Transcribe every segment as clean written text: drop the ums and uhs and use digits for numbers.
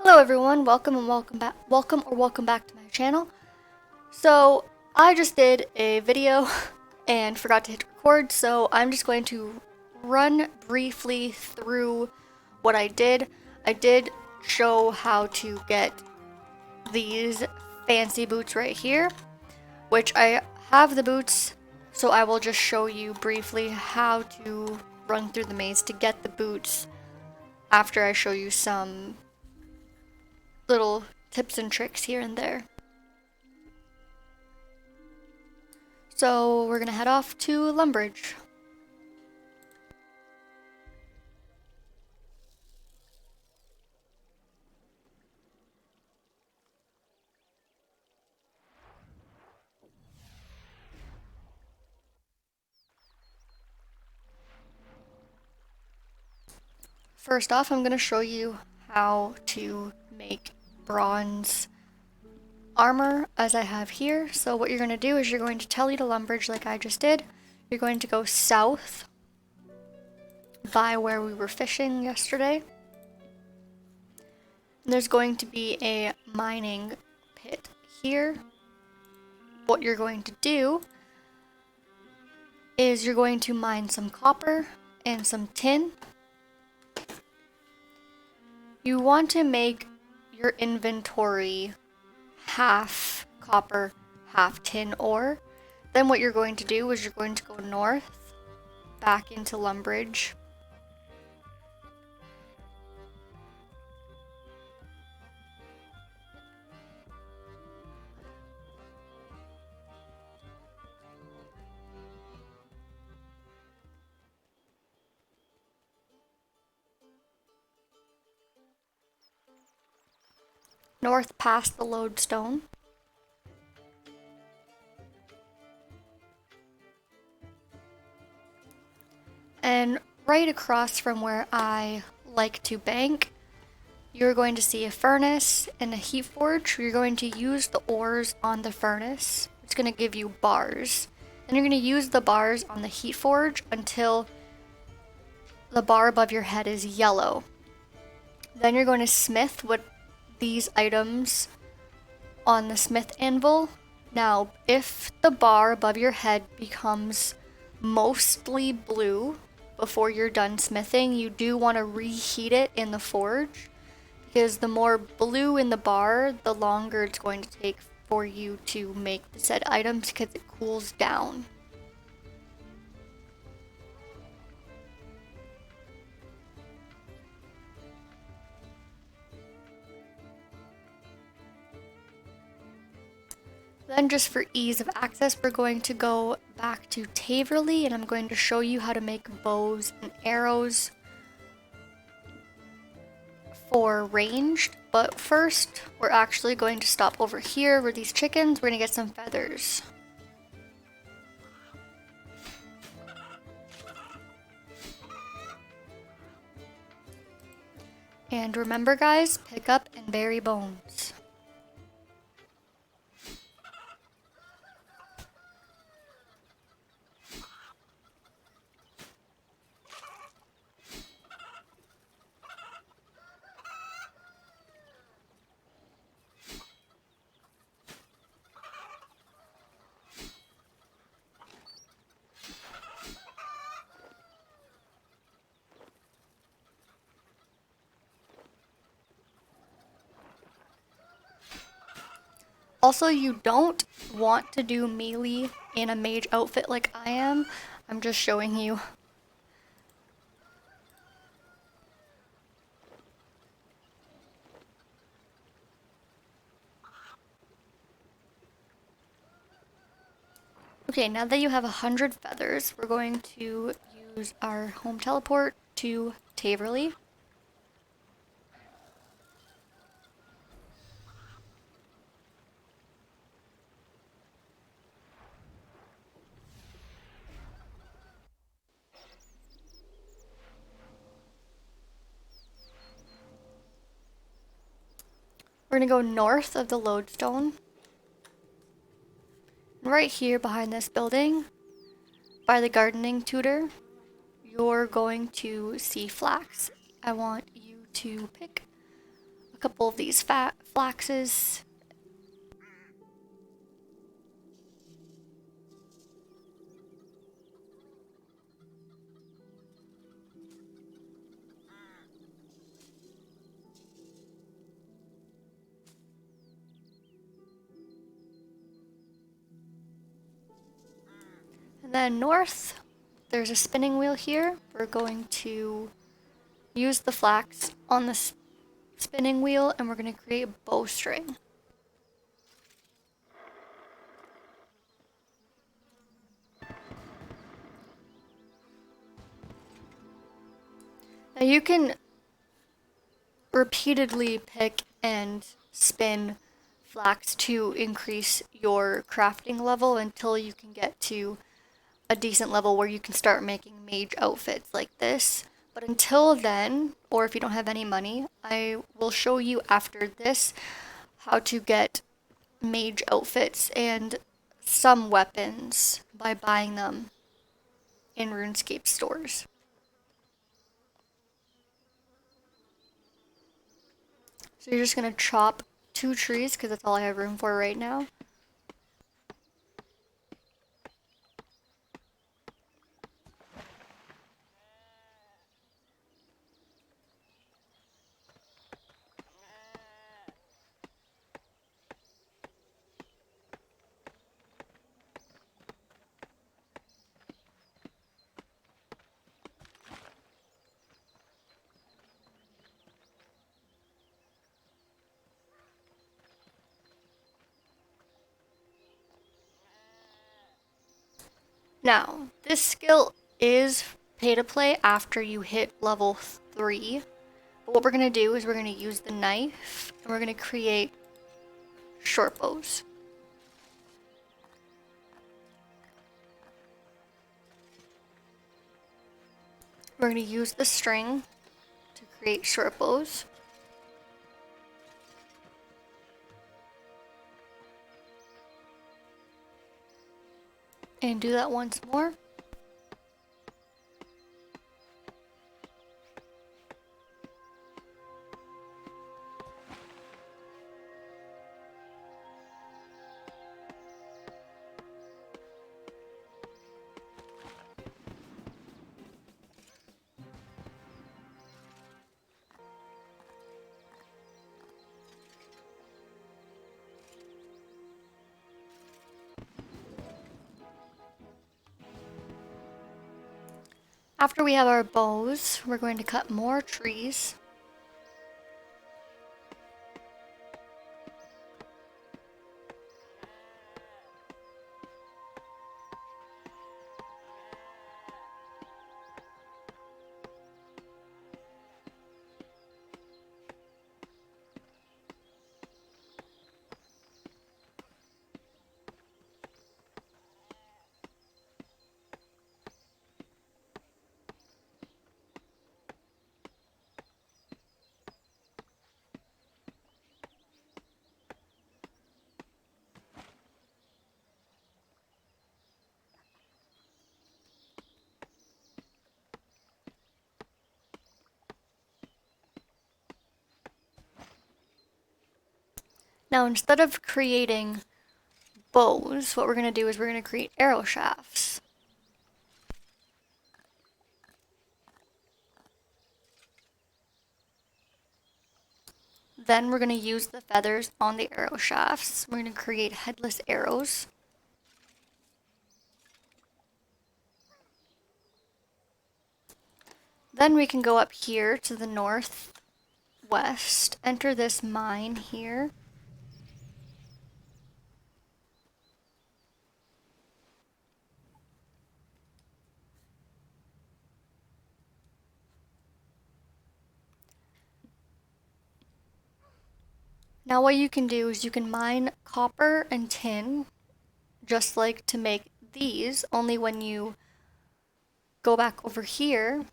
Hello everyone, welcome back to my channel. So I just did a video and forgot to hit record, so I'm just going to run briefly through what I did. I did show how to get these fancy boots right here, which I have the boots, so I will just show you briefly how to run through the maze to get the boots after I show you some little tips and tricks here and there. So we're gonna head off to Lumbridge. First off, I'm gonna show you how to make bronze armor as I have here. So what you're gonna do is you're going to tele to Lumbridge like I just did. You're going to go south by where we were fishing yesterday. And there's going to be a mining pit here. What you're going to do is you're going to mine some copper and some tin. You want to make your inventory half copper, half tin ore. Then what you're going to do is you're going to go north, back into Lumbridge. North past the lodestone. And right across from where I like to bank, you're going to see a furnace and a heat forge. You're going to use the ores on the furnace. It's going to give you bars. And you're going to use the bars on the heat forge until the bar above your head is yellow. Then you're going to smith what these items on the smith anvil. Now, if the bar above your head becomes mostly blue before you're done smithing, you do want to reheat it in the forge, because the more blue in the bar, the longer it's going to take for you to make the said items because it cools down. Then just for ease of access, we're going to go back to Taverley and I'm going to show you how to make bows and arrows for ranged. But first, we're actually going to stop over here where these chickens, we're going to get some feathers. And remember guys, pick up and bury bones. Also, you don't want to do melee in a mage outfit like I am. I'm just showing you. Okay, now that you have 100 feathers, we're going to use our home teleport to Taverley. We're gonna go north of the lodestone. Right here behind this building, by the gardening tutor, you're going to see flax. I want you to pick a couple of these flaxes. And then north, there's a spinning wheel here. We're going to use the flax on the spinning wheel and we're going to create a bowstring. Now you can repeatedly pick and spin flax to increase your crafting level until you can get to a decent level where you can start making mage outfits like this. But until then, or if you don't have any money, I will show you after this how to get mage outfits and some weapons by buying them in RuneScape stores. So you're just gonna chop 2 trees because that's all I have room for right now. Now, this skill is pay to play after you hit level 3. But what we're going to do is we're going to use the knife and we're going to create short bows. We're going to use the string to create short bows. And do that once more. After we have our bows, we're going to cut more trees. Now, instead of creating bows, what we're going to do is we're going to create arrow shafts. Then we're going to use the feathers on the arrow shafts. We're going to create headless arrows. Then we can go up here to the northwest, enter this mine here. Now what you can do is you can mine copper and tin, just like to make these, only when you go back over here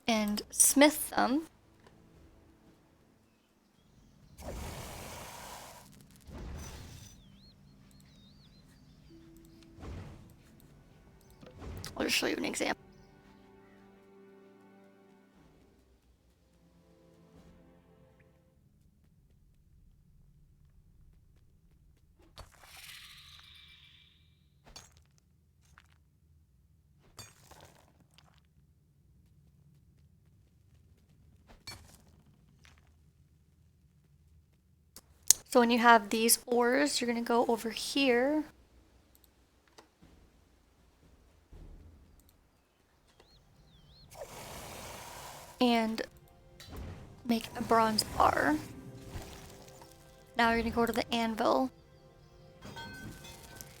and smith them. I'll just show you an example. So when you have these ores, you're going to go over here. And make a bronze bar. Now you're going to go to the anvil.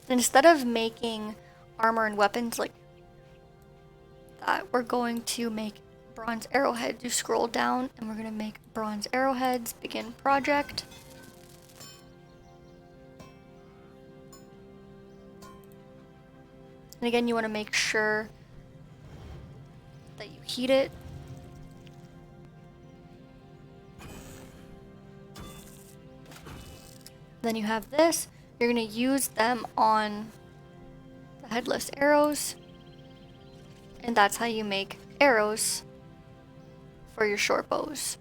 And instead of making armor and weapons like that, we're going to make bronze arrowheads. You scroll down and we're going to make bronze arrowheads. Begin project. And again, you want to make sure that you heat it. Then you have this. You're going to use them on the headless arrows. And that's how you make arrows for your short bows.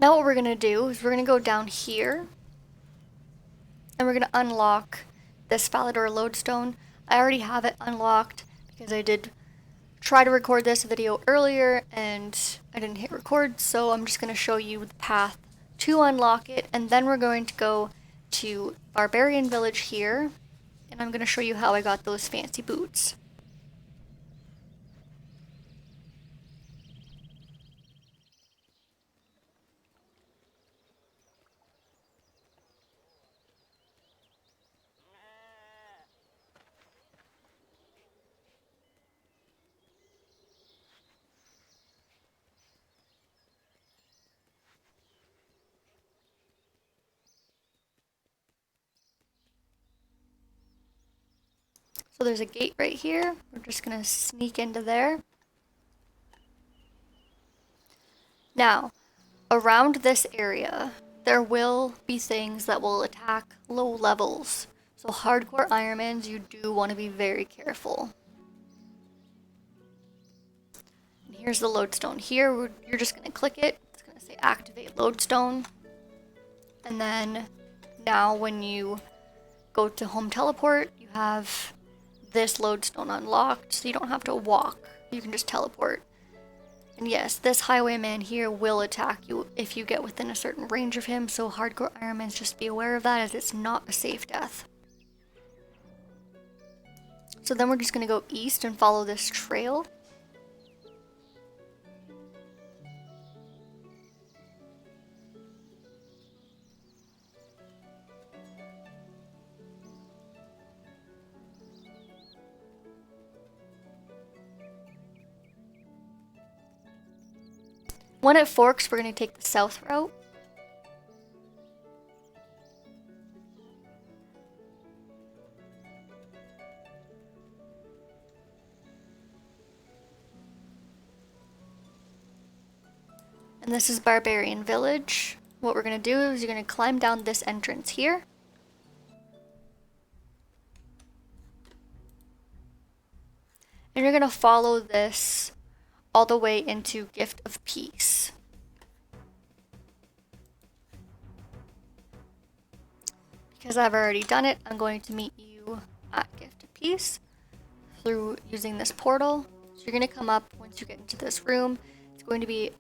Now what we're going to do is we're going to go down here and we're going to unlock this Falador lodestone. I already have it unlocked because I did try to record this video earlier and I didn't hit record, so I'm just going to show you the path to unlock it, and then we're going to go to Barbarian Village here and I'm going to show you how I got those fancy boots. So there's a gate right here. We're just going to sneak into there. Now, around this area, there will be things that will attack low levels. So hardcore Ironmans, you do want to be very careful. And here's the lodestone. Here, you're just going to click it. It's going to say activate lodestone. And then now when you go to home teleport, you have this lodestone unlocked, so you don't have to walk. You can just teleport. And yes, this highwayman here will attack you if you get within a certain range of him, so hardcore Ironmans, just be aware of that, as it's not a safe death. So then we're just going to go east and follow this trail. When it forks, we're going to take the south route. And this is Barbarian Village. What we're going to do is you're going to climb down this entrance here. And you're going to follow this all the way into Gift of Peace. Because I've already done it, I'm going to meet you at Gift of Peace through using this portal. So you're going to come up once you get into this room. It's going to be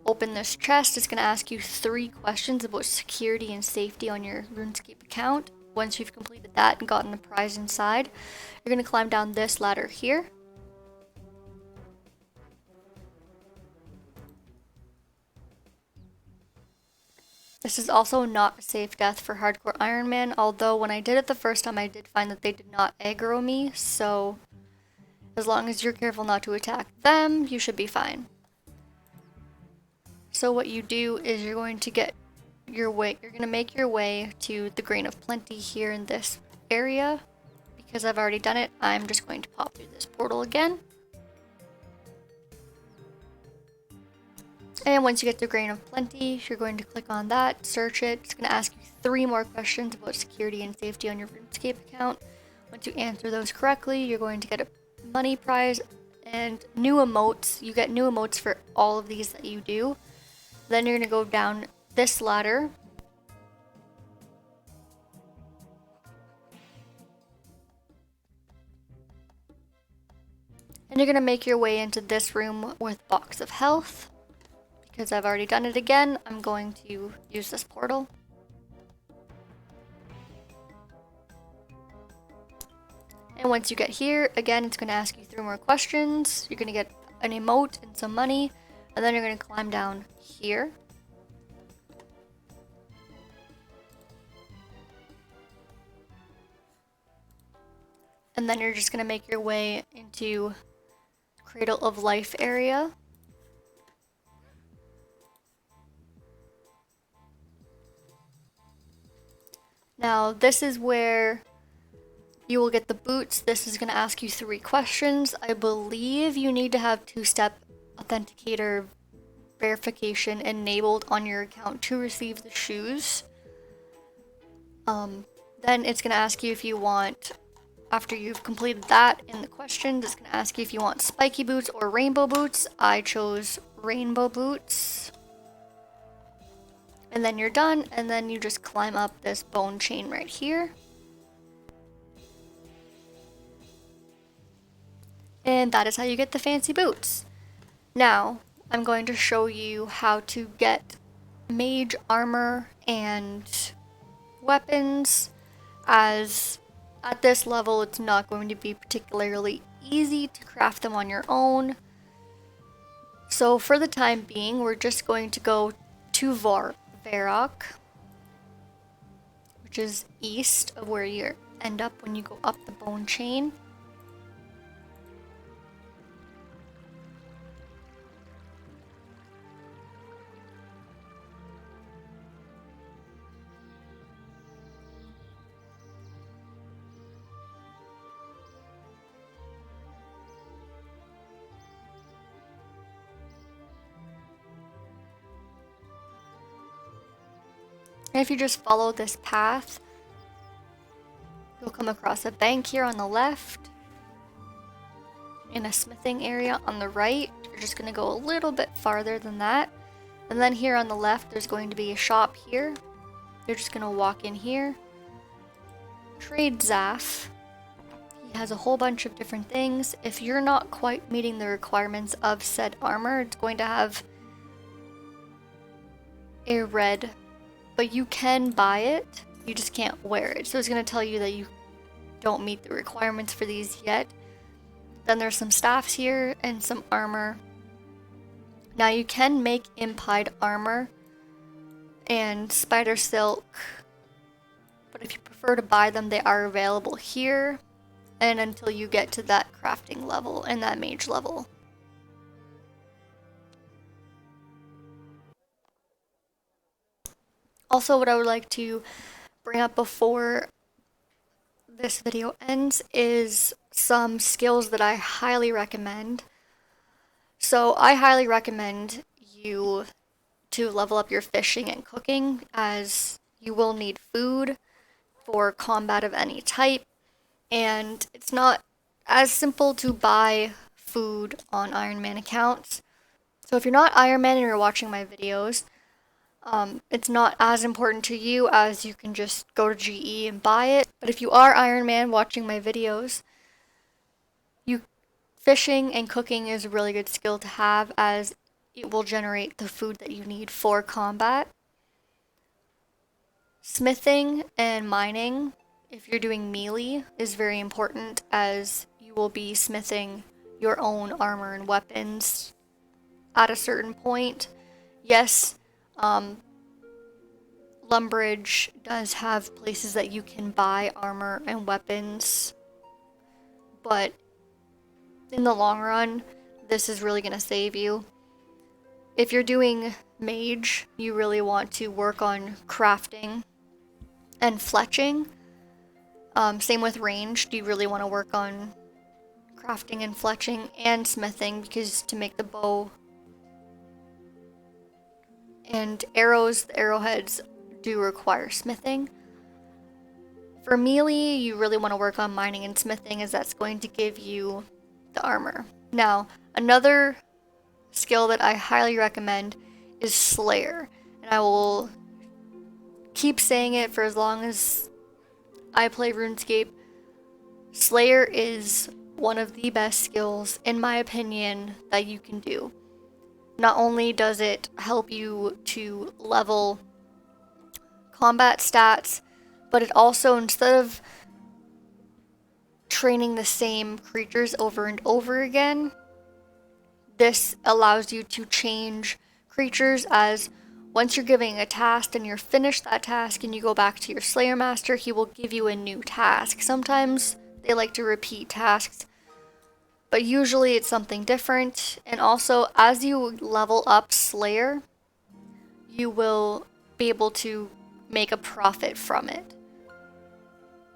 open this chest. It's going to ask you 3 questions about security and safety on your RuneScape account. Once you've completed that and gotten a prize inside, you're going to climb down this ladder here. This is also not a safe death for hardcore Ironman, although when I did it the first time I did find that they did not aggro me, so as long as you're careful not to attack them, you should be fine. So what you do is you're going to make your way to the Grain of Plenty here in this area. Because I've already done it, I'm just going to pop through this portal again. And once you get to Grain of Plenty, you're going to click on that, search it. It's going to ask you 3 more questions about security and safety on your RuneScape account. Once you answer those correctly, you're going to get a money prize and new emotes. You get new emotes for all of these that you do. Then you're going to go down this ladder. And you're going to make your way into this room with Box of Health. Because I've already done it again, I'm going to use this portal. And once you get here, again, it's going to ask you 3 more questions. You're going to get an emote and some money. And then you're going to climb down here. And then you're just going to make your way into Cradle of Life area. Now, this is where you will get the boots. This is going to ask you 3 questions. I believe you need to have 2-step authenticator verification enabled on your account to receive the shoes. Then it's going to ask you if you want, after you've completed that in the questions, it's going to ask you if you want spiky boots or rainbow boots. I chose rainbow boots. And then you're done, and then you just climb up this bone chain right here. And that is how you get the fancy boots. Now, I'm going to show you how to get mage armor and weapons, as at this level it's not going to be particularly easy to craft them on your own. So for the time being, we're just going to go to Varrock, which is east of where you end up when you go up the bone chain. And if you just follow this path, you'll come across a bank here on the left and a smithing area on the right. You're just going to go a little bit farther than that. And then here on the left, there's going to be a shop here. You're just going to walk in here. Trade Zaf. He has a whole bunch of different things. If you're not quite meeting the requirements of said armor, it's going to have a red, but you can buy it, you just can't wear it. So it's going to tell you that you don't meet the requirements for these yet. Then there's some staffs here and some armor. Now you can make impied armor and spider silk, but if you prefer to buy them, they are available here and until you get to that crafting level and that mage level. Also, what I would like to bring up before this video ends is some skills that I highly recommend. So I highly recommend you to level up your fishing and cooking, as you will need food for combat of any type, and it's not as simple to buy food on Ironman accounts. So if you're not Ironman and you're watching my videos, it's not as important to you as you can just go to GE and buy it. But if you are Ironman watching my videos, fishing and cooking is a really good skill to have, as it will generate the food that you need for combat. Smithing and mining, if you're doing melee, is very important, as you will be smithing your own armor and weapons at a certain point. Yes, Lumbridge does have places that you can buy armor and weapons, but in the long run, this is really going to save you. If you're doing mage, you really want to work on crafting and fletching. Same with ranged, you really want to work on crafting and fletching and smithing, because to make the bow and arrows, the arrowheads do require smithing. For melee, you really want to work on mining and smithing, as that's going to give you the armor. Now, another skill that I highly recommend is Slayer. And I will keep saying it for as long as I play RuneScape. Slayer is one of the best skills, in my opinion, that you can do. Not only does it help you to level combat stats, but it also, instead of training the same creatures over and over again, this allows you to change creatures. As once you're giving a task and you're finished that task and you go back to your Slayer Master, he will give you a new task. Sometimes they like to repeat tasks, but usually it's something different. And also, as you level up Slayer, you will be able to make a profit from it.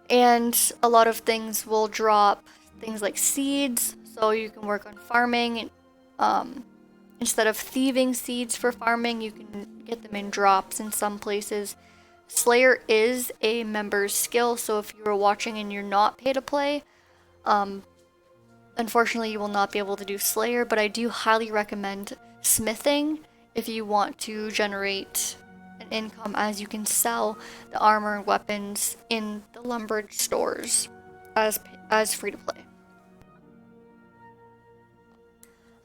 And a lot of things will drop things like seeds, so you can work on farming. Instead of thieving seeds for farming, you can get them in drops in some places. Slayer is a member's skill, so if you're watching and you're not pay to play, unfortunately you will not be able to do Slayer, but I do highly recommend smithing if you want to generate an income, as you can sell the armor and weapons in the Lumbridge stores as free to play.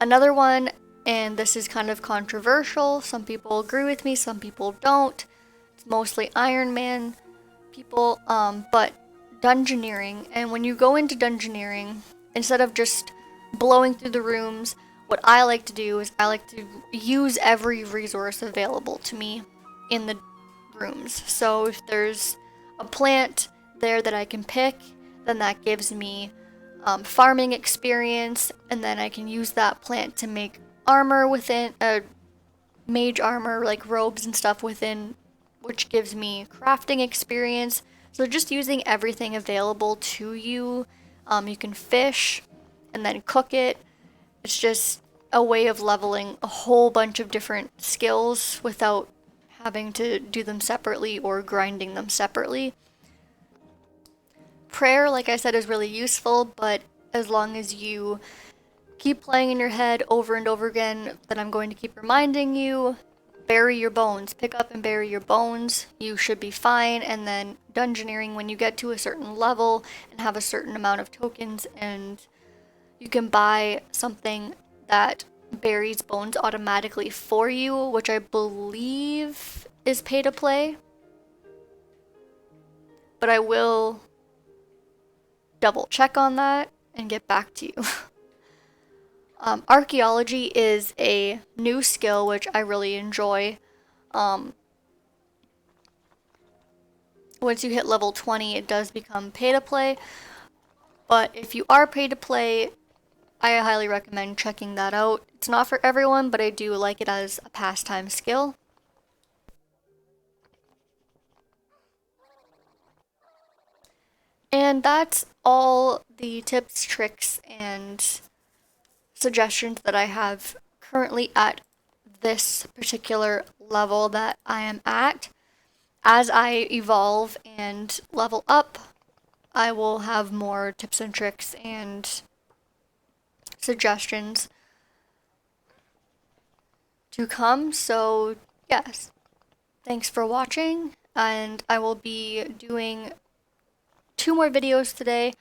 Another one, and this is kind of controversial, some people agree with me, some people don't. It's mostly Ironman people, but dungeoneering. And when you go into dungeoneering, instead of just blowing through the rooms, what I like to do is I like to use every resource available to me in the rooms. So if there's a plant there that I can pick, then that gives me farming experience, and then I can use that plant to make armor within, mage armor, like robes and stuff within, which gives me crafting experience. So just using everything available to you. You can fish and then cook it. It's just a way of leveling a whole bunch of different skills without having to do them separately or grinding them separately. Prayer, like I said, is really useful, but as long as you keep playing in your head over and over again that I'm going to keep reminding you, bury your bones, pick up and bury your bones, you should be fine. And then dungeoneering, when you get to a certain level and have a certain amount of tokens, and you can buy something that buries bones automatically for you, which I believe is pay to play, but I will double check on that and get back to you. Archaeology is a new skill which I really enjoy. Once you hit level 20, it does become pay to play, but if you are pay to play, I highly recommend checking that out. It's not for everyone, but I do like it as a pastime skill. And that's all the tips, tricks, and suggestions that I have currently at this particular level that I am at. As I evolve and level up, I will have more tips and tricks and suggestions to come. So yes, thanks for watching, and I will be doing 2 more videos today,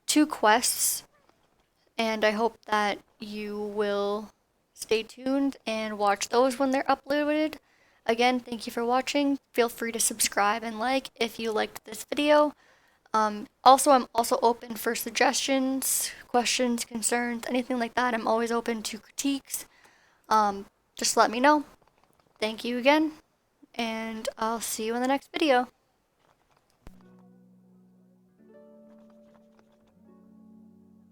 2 quests, and I hope that you will stay tuned and watch those when they're uploaded. Again, thank you for watching. Feel free to subscribe and like if you liked this video. Also, I'm also open for suggestions, questions, concerns, anything like that. I'm always open to critiques. Just let me know. Thank you again, and I'll see you in the next video.